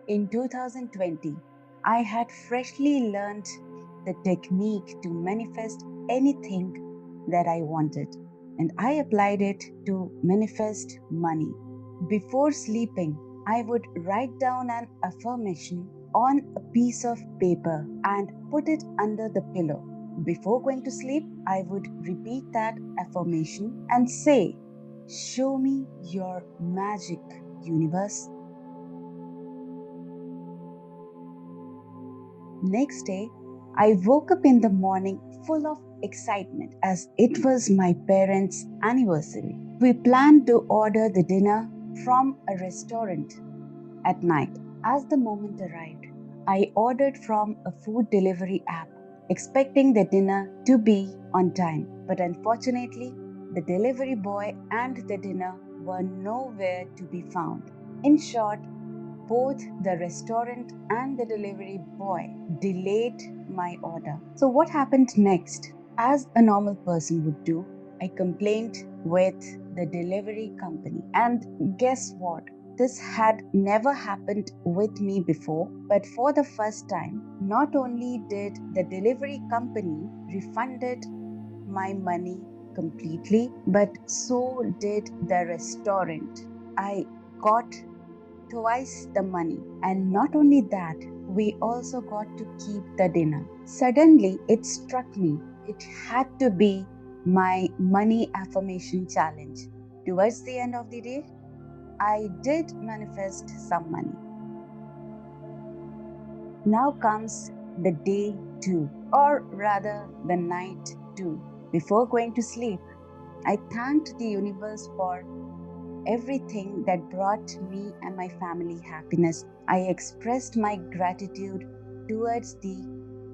In 2020, I had freshly learned the technique to manifest anything that I wanted, and I applied it to manifest money. Before sleeping, I would write down an affirmation on a piece of paper and put it under the pillow. Before going to sleep, I would repeat that affirmation and say, "Show me your magic, universe." Next day, I woke up in the morning full of excitement as it was my parents' anniversary. We planned to order the dinner from a restaurant at night. As the moment arrived, I ordered from a food delivery app, expecting the dinner to be on time. But unfortunately, the delivery boy and the dinner were nowhere to be found. In short, both the restaurant and the delivery boy delayed my order. So, what happened next? As a normal person would do, I complained with the delivery company. And guess what? This had never happened with me before, but for the first time, not only did the delivery company refunded my money completely, but so did the restaurant. I got twice the money. And not only that, we also got to keep the dinner. Suddenly, it struck me it had to be my money affirmation challenge. Towards the end of the day, I did manifest some money. Now comes the day two, or rather, the night two. Before going to sleep, I thanked the universe for everything that brought me and my family happiness. I expressed my gratitude towards the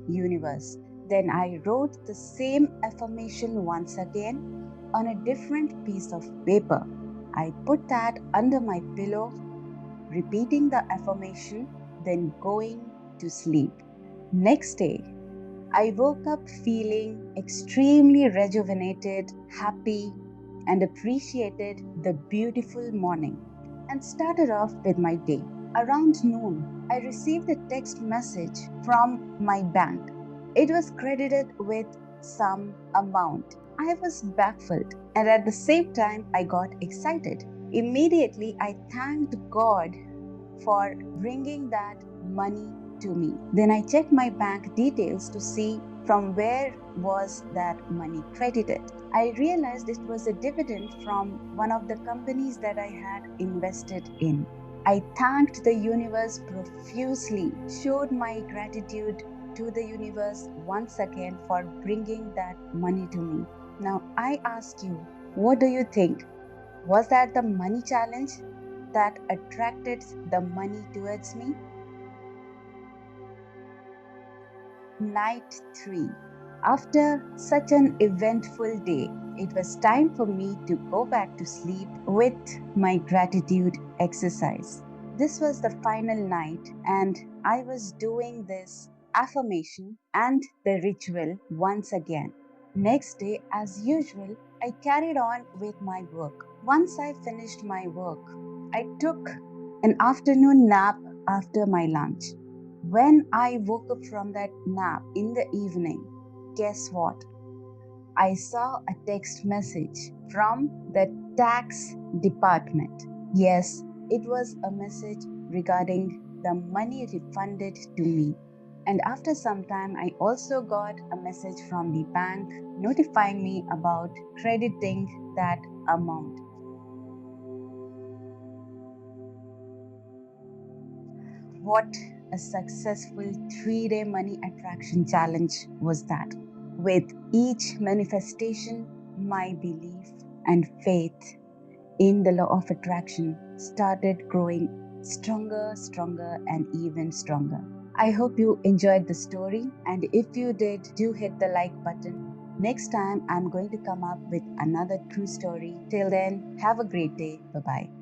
universe. Then I wrote the same affirmation once again on a different piece of paper. I put that under my pillow, repeating the affirmation, then going to sleep. Next day, I woke up feeling extremely rejuvenated, happy, and appreciated the beautiful morning and started off with my day. Around noon, I received a text message from my bank. It was credited with some amount. I was baffled and at the same time I got excited. Immediately, I thanked God for bringing that money to me. Then I checked my bank details to see from where was that money credited. I realized it was a dividend from one of the companies that I had invested in. I thanked the universe profusely, showed my gratitude to the universe once again for bringing that money to me. Now I ask you, what do you think? Was that the money challenge that attracted the money towards me? Night 3. After such an eventful day, it was time for me to go back to sleep with my gratitude exercise. This was the final night, and I was doing this affirmation and the ritual once again. Next day, as usual, I carried on with my work. Once I finished my work, I took an afternoon nap after my lunch. When I woke up from that nap in the evening, guess what? I saw a text message from the tax department. Yes, it was a message regarding the money refunded to me. And after some time, I also got a message from the bank notifying me about crediting that amount. What a successful 3-day money attraction challenge was that! With each manifestation, my belief and faith in the law of attraction started growing stronger, and even stronger. I hope you enjoyed the story, and if you did, do hit the like button. Next time, I'm going to come up with another true story. Till then, have a great day. Bye bye.